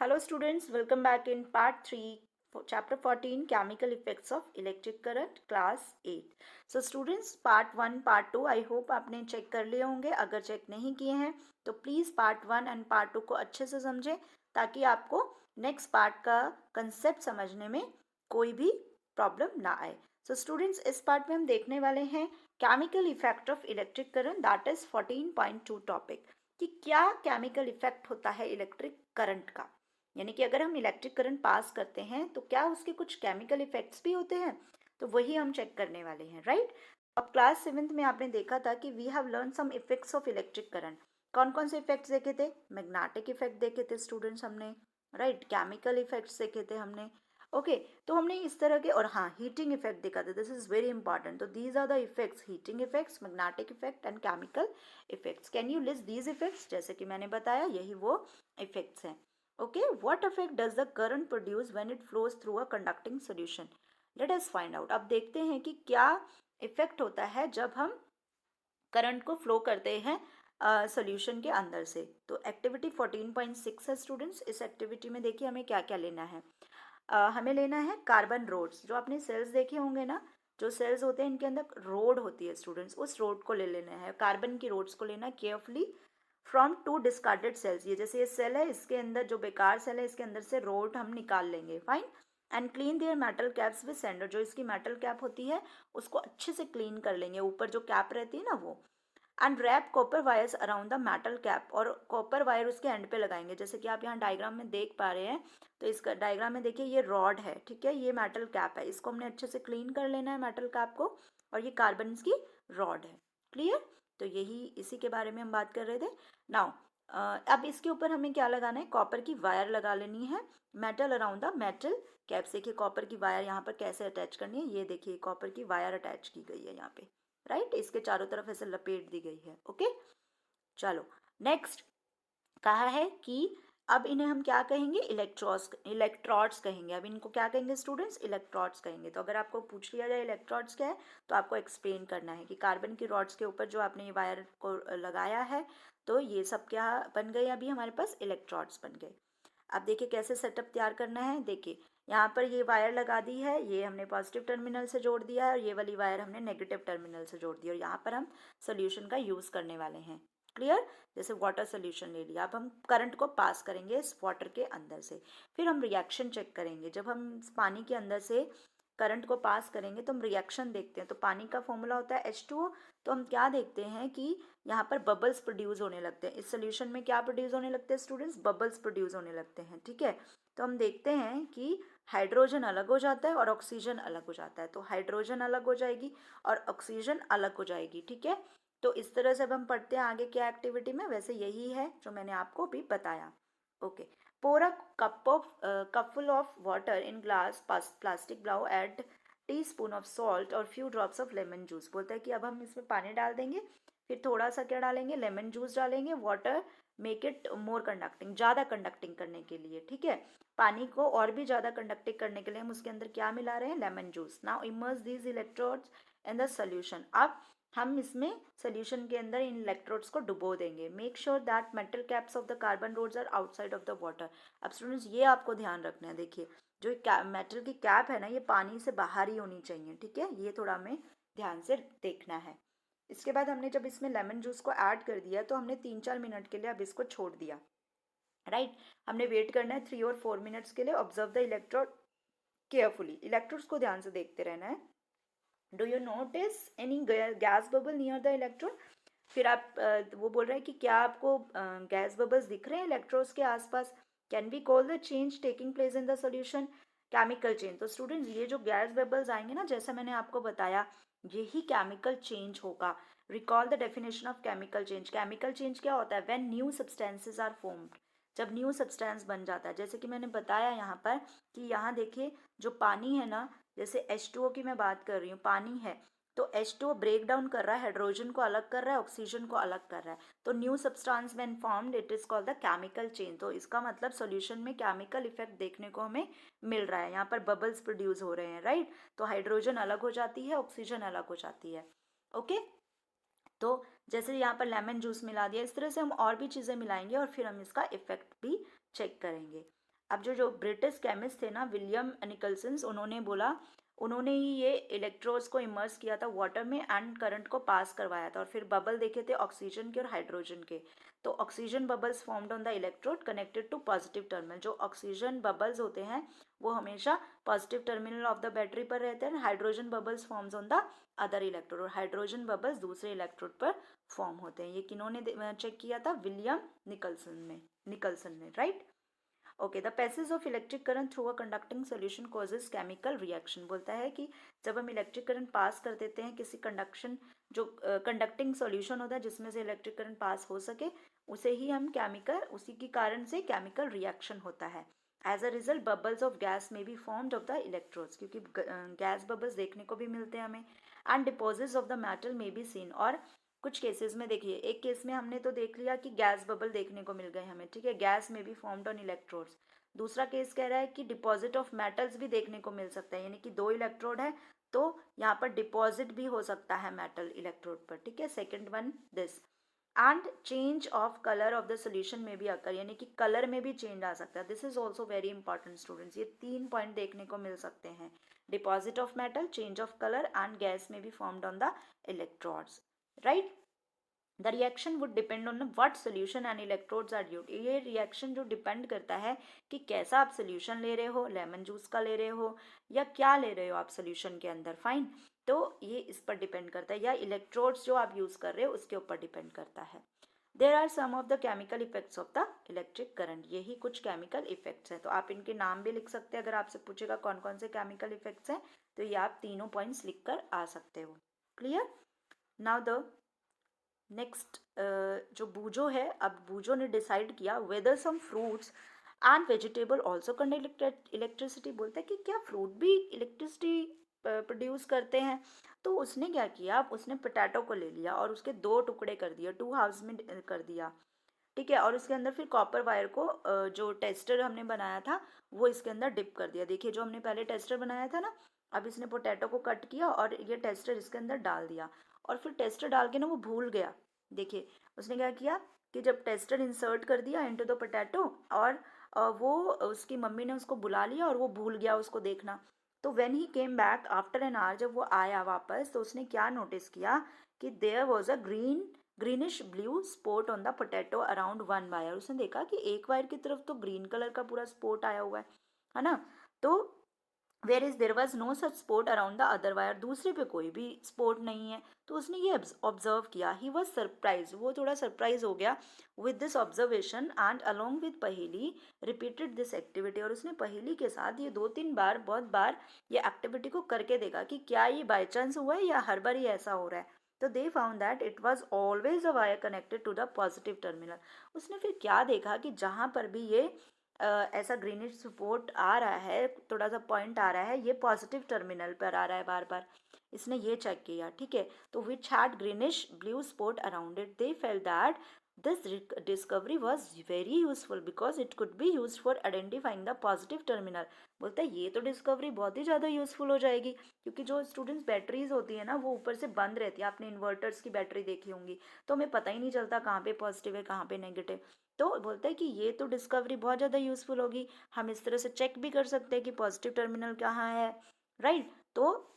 Hello students, welcome back in part 3 for chapter 14 chemical effects of electric current class 8. So students part 1 part 2 I hope आपने check कर लिए होंगे. अगर check नहीं किए हैं तो प्लीज़ पार्ट 1 एंड पार्ट 2 को अच्छे से समझें ताकि आपको नेक्स्ट पार्ट का कंसेप्ट समझने में कोई भी प्रॉब्लम ना आए. सो स्टूडेंट्स इस पार्ट में हम देखने वाले हैं chemical effect of electric current, that is 14.2 topic कि क्या केमिकल इफेक्ट होता है इलेक्ट्रिक करंट का. यानी कि अगर हम इलेक्ट्रिक करंट पास करते हैं तो क्या उसके कुछ केमिकल इफेक्ट्स भी होते हैं, तो वही हम चेक करने वाले हैं, राइट. अब क्लास 7th में आपने देखा था कि we have learn some effects of electric current. कौन कौन से इफेक्ट्स देखे थे? मैग्नेटिक इफेक्ट देखे थे स्टूडेंट्स हमने, राइट. केमिकल इफेक्ट्स देखे थे हमने. ओके तो हमने इस तरह के, और हाँ हीटिंग इफेक्ट देखा था. This is very important. तो these are the effects, heating effects, magnetic effect and chemical effects. Can you list these effects? जैसे कि मैंने बताया यही वो इफेक्ट्स हैं. Okay, what effect does the current produce when it flows through a conducting solution? Let us find out. अब देखते हैं कि क्या इफेक्ट होता है जब हम करंट को फ्लो करते हैं सोल्यूशन के अंदर से. तो एक्टिविटी 14.6 है स्टूडेंट्स. इस एक्टिविटी में देखिए हमें क्या क्या लेना है. हमें लेना है कार्बन रोड्स. जो आपने सेल्स देखे होंगे ना, जो सेल्स होते हैं इनके अंदर रोड होती है स्टूडेंट्स, उस रोड को ले लेना है. कार्बन की रोड्स को लेना केयरफुली फ्रॉम 2 डिस्कार्डेड सेल्स. ये जैसे ये सेल है, इसके अंदर जो बेकार सेल है इसके अंदर से रोड हम निकाल लेंगे. Fine. And clean their metal caps with sander. जो इसकी मेटल कैप होती है उसको अच्छे से क्लीन कर लेंगे, ऊपर जो कैप रहती है ना वो. And wrap copper wires around the metal cap. और कॉपर वायर उसके एंड पे लगाएंगे, जैसे कि आप यहाँ डायग्राम में देख पा रहे हैं. तो इस डायग्राम में देखिए ये रॉड है, ठीक है, ये मेटल कैप है, इसको हमने अच्छे से क्लीन कर लेना है मेटल कैप को. और ये कार्बन की रॉड है. क्लियर. तो यही इसी के बारे में हम बात कर रहे थे. नाउ अब इसके ऊपर हमें क्या लगाना है? कॉपर की वायर लगा लेनी है. Metal around the metal cap. देखिए कॉपर की वायर यहाँ पर कैसे अटैच करनी है. ये देखिए कॉपर की वायर अटैच की गई है यहाँ पे, राइट. इसके चारों तरफ ऐसे लपेट दी गई है. ओके चलो नेक्स्ट कहा है कि अब इन्हें हम क्या कहेंगे? इलेक्ट्रोड्स कहेंगे. अब इनको क्या कहेंगे स्टूडेंट्स? इलेक्ट्रोड्स कहेंगे. तो अगर आपको पूछ लिया जाए इलेक्ट्रोड्स क्या है तो आपको एक्सप्लेन करना है कि कार्बन की रॉड्स के ऊपर जो आपने ये वायर को लगाया है तो ये सब क्या बन गए? अभी हमारे पास इलेक्ट्रोड्स बन गए. अब देखिए कैसे सेटअप तैयार करना है. देखिए यहाँ पर ये वायर लगा दी है, ये हमने पॉजिटिव टर्मिनल से जोड़ दिया है और ये वाली वायर हमने नेगेटिव टर्मिनल से जोड़ दी. और यहाँ पर हम सोल्यूशन का यूज़ करने वाले हैं. क्लियर. जैसे वाटर सोल्यूशन ले लिया, अब हम करंट को पास करेंगे इस वाटर के अंदर से. फिर हम रिएक्शन चेक करेंगे. जब हम पानी के अंदर से करंट को पास करेंगे तो हम रिएक्शन देखते हैं. तो पानी का फॉर्मूला होता है H2O. तो हम क्या देखते हैं कि यहाँ पर बबल्स प्रोड्यूस होने लगते हैं. इस सोल्यूशन में क्या प्रोड्यूस होने लगते हैं स्टूडेंट्स? बबल्स प्रोड्यूस होने लगते हैं. ठीक है. तो हम देखते हैं कि हाइड्रोजन अलग हो जाता है और ऑक्सीजन अलग हो जाता है. तो हाइड्रोजन अलग हो जाएगी और ऑक्सीजन अलग हो जाएगी. ठीक है. तो इस तरह से अब हम पढ़ते हैं आगे क्या एक्टिविटी में. वैसे यही है जो मैंने आपको भी बताया. Okay. pour a cupful of water in glass plastic blow, add teaspoon of salt और few drops of lemon juice. बोलता है कि अब हम इसमें पानी डाल देंगे, फिर थोड़ा सा क्या डालेंगे? लेमन जूस डालेंगे. Water make it more conducting, ज़्यादा कंडक्टिंग करने के लिए. ठीक है. पानी को और भी ज़्यादा कंडक्टिंग करने के लिए हम उसके अंदर क्या मिला रहे हैं? Lemon juice. Now immerse these electrodes in the solution. अब हम इसमें सोल्यूशन के अंदर इन इलेक्ट्रोड्स को डुबो देंगे. Make sure that metal caps of the carbon rods are outside of the water. अब स्टूडेंट्स ये आपको ध्यान रखना है. देखिए जो मेटल की कैप है ना, ये पानी से बाहर ही होनी चाहिए. ठीक है. ये थोड़ा हमें ध्यान से देखना है. इसके बाद हमने जब इसमें लेमन जूस को ऐड कर दिया तो हमने 3-4 मिनट के लिए अब इसको छोड़ दिया, राइट. हमने वेट करना है 3 और 4 मिनट्स के लिए. Observe the electrode carefully. Electrodes को ध्यान से देखते रहना है. Do you notice any gas bubble near the electrode? फिर आप वो बोल रहे हैं कि क्या आपको गैस बबल्स दिख रहे हैं इलेक्ट्रोड्स के आसपास? Can be call the change taking place in the solution chemical change. तो स्टूडेंट्स ये जो गैस बबल्स आएंगे ना, जैसा मैंने आपको बताया, यही केमिकल चेंज होगा. Recall the definition of chemical change. Chemical change क्या होता है? When new substances are formed. जब न्यू सब्सटेंस बन जाता है. जैसे कि मैंने बताया यहाँ पर कि यहाँ देखिए जो पानी है ना, जैसे H2O की मैं बात कर रही हूँ, पानी है तो H2O ब्रेक डाउन कर रहा है, हाइड्रोजन को अलग कर रहा है, ऑक्सीजन को अलग कर रहा है. तो new substance when formed it is called the chemical change. तो इसका मतलब सॉल्यूशन में केमिकल इफेक्ट देखने को हमें मिल रहा है. यहाँ पर बबल्स प्रोड्यूस हो रहे हैं, राइट. तो हाइड्रोजन अलग हो जाती है, ऑक्सीजन अलग हो जाती है. ओके. तो जैसे यहाँ पर लेमन जूस मिला दिया, इस तरह से हम और भी चीज़ें मिलाएंगे और फिर हम इसका इफेक्ट भी चेक करेंगे. अब जो ब्रिटिश केमिस्ट थे ना विलियम निकलसन, उन्होंने ही ये इलेक्ट्रोड्स को इमर्स किया था वाटर में एंड करंट को पास करवाया था, और फिर बबल देखे थे ऑक्सीजन के और हाइड्रोजन के। तो oxygen bubbles formed on the electrode connected to positive terminal. जो ऑक्सीजन बबल्स होते हैं वो हमेशा positive terminal of the battery पर रहते हैं। Hydrogen bubbles forms on the other electrode, और हाइड्रोजन बबल्स दूसरे इलेक्ट्रोड पर फॉर्म होते हैं। ये किन्होंने चेक किया था? विलियम निकलसन ने, right. Okay, the passage of electric current through a conducting solution causes chemical reaction. बोलता है कि जब हम इलेक्ट्रिक करंट पास कर देते हैं किसी जो कंडक्टिंग सोल्यूशन होता है जिसमें से इलेक्ट्रिक करंट पास हो सके, उसे ही हम उसी के कारण से केमिकल रिएक्शन होता है। As a result bubbles of gas may be formed of the electrodes, क्योंकि गैस बबल्स देखने को भी मिलते हैं हमें। And deposits of the metal may be seen, और कुछ केसेस में देखिए, एक केस में हमने तो देख लिया कि गैस बबल देखने को मिल गए हमें, ठीक है, गैस में भी फॉर्म्ड ऑन इलेक्ट्रोड्स। दूसरा केस कह रहा है कि डिपॉजिट ऑफ मेटल्स भी देखने को मिल सकता है, यानी कि दो इलेक्ट्रोड है तो यहाँ पर डिपॉजिट भी हो सकता है मेटल इलेक्ट्रोड पर, ठीक है। Second one this, and change of colour of the solution में भी अकर, यानी कि कलर में भी चेंज आ सकता है। This is also very important students, ये 3 पॉइंट देखने को मिल सकते हैं, deposit of metal, change of colour and gas में भी formed on the electrodes, right. The reaction would depend on what solution and electrodes are used. ये reaction जो डिपेंड करता है कि कैसा आप सोल्यूशन ले रहे हो, लेमन जूस का ले रहे हो या क्या ले रहे हो आप सोल्यूशन के अंदर, फाइन। तो ये इस पर डिपेंड करता है, या इलेक्ट्रोड्स जो आप यूज कर रहे हो उसके ऊपर डिपेंड करता है। There are some of the chemical effects of the electric current, यही कुछ केमिकल इफेक्ट्स हैं। तो आप इनके नाम भी लिख सकते हैं, अगर आपसे पूछेगा कौन कौन से केमिकल इफेक्ट्स हैं तो ये आप तीनों पॉइंट्स लिख कर आ सकते हो। क्लियर? नाउ द नेक्स्ट जो बूजो है, अब बूजो ने डिसाइड किया whether some fruits and vegetable also conduct electricity. बोलता है कि क्या फ्रूट भी इलेक्ट्रिसिटी प्रोड्यूस करते हैं। तो उसने क्या किया, उसने पोटैटो को ले लिया और उसके 2 टुकड़े कर दिया, 2 हाफ्स में कर दिया, ठीक है। और उसके अंदर फिर कॉपर वायर को जो टेस्टर हमने बनाया था वो इसके अंदर डिप कर दिया। देखिए जो हमने पहले टेस्टर बनाया था ना, अब इसने पोटैटो को कट किया और ये टेस्टर इसके अंदर डाल दिया, और फिर टेस्टर डाल के ना वो भूल गया। देखिए उसने क्या किया कि जब टेस्टर इंसर्ट कर दिया इनटू द पोटैटो, और वो उसकी मम्मी ने उसको बुला लिया और वो भूल गया उसको देखना। तो when he came back after an hour, जब वो आया वापस, तो उसने क्या नोटिस किया कि there was a greenish blue spot on the potato around 1 wire. उसने देखा कि एक वायर की तरफ तो ग्रीन कलर का पूरा स्पॉट आया हुआ है ना। तो where is there was no such spot around the other wire, दूसरे पे कोई भी स्पॉट नहीं है। तो उसने ये ऑब्जर्व किया, ही वॉज सरप्राइज, वो थोड़ा सरप्राइज हो गया with this observation, and along with पहेली रिपीटेड दिस एक्टिविटी। और उसने पहेली के साथ ये 2-3 बार, बहुत बार ये एक्टिविटी को करके देखा कि क्या ये बाई चांस हुआ है या हर बार ही ऐसा हो रहा है। तो they found that it was always a wire connected to the positive terminal. उसने फिर क्या देखा कि जहाँ पर भी ये ऐसा ग्रीनिश सपोर्ट आ रहा है, थोड़ा सा पॉइंट आ रहा है, ये पॉजिटिव टर्मिनल पर आ रहा है बार बार, इसने ये चेक किया, ठीक है। तो which had greenish blue spot around it, they felt that this discovery was very useful because it could be use for identifying the positive terminal. बोलता है ये तो डिस्कवरी बहुत ही ज़्यादा यूजफुल हो जाएगी, क्योंकि जो स्टूडेंट्स बैटरीज होती है ना वो ऊपर से बंद रहती है, आपने इन्वर्टर्स की बैटरी देखी होंगी, तो हमें पता ही नहीं चलता कहाँ पे पॉजिटिव है कहाँ पे नेगेटिव। तो बोलता है कि ये तो डिस्कवरी बहुत ज़्यादा यूजफुल होगी, हम इस तरह से चेक भी कर सकते हैं कि पॉजिटिव टर्मिनल कहाँ है, राइट। तो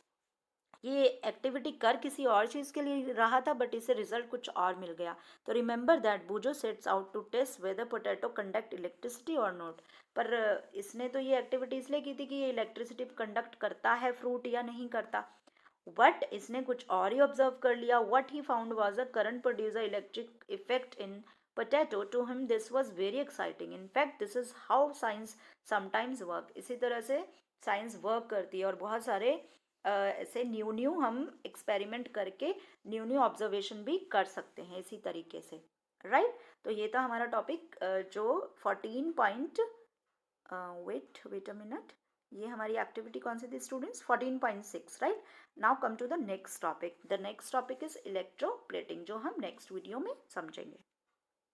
ये एक्टिविटी कर किसी और चीज़ के लिए रहा था बट इसे रिजल्ट कुछ और मिल गया। तो remember that Boojho sets out to test whether potato conduct electricity और नॉट। पर इसने तो ये एक्टिविटी इसलिए की थी कि ये इलेक्ट्रिसिटी कंडक्ट करता है फ्रूट या नहीं करता, बट इसने कुछ और ही ऑब्जर्व कर लिया। What he found was a current producer electric effect in potato, to him this was very exciting, in fact this is how science sometimes work. इसी तरह से साइंस वर्क करती है और बहुत सारे ऐसे न्यू हम एक्सपेरिमेंट करके न्यू ऑब्जर्वेशन भी कर सकते हैं इसी तरीके से, राइट। तो ये था हमारा टॉपिक जो 14 पॉइंट, वेट अ मिनट, ये हमारी एक्टिविटी कौन सी थी students, 14.6, right. Now come to the next topic. The next topic is electroplating, जो हम नेक्स्ट वीडियो में समझेंगे।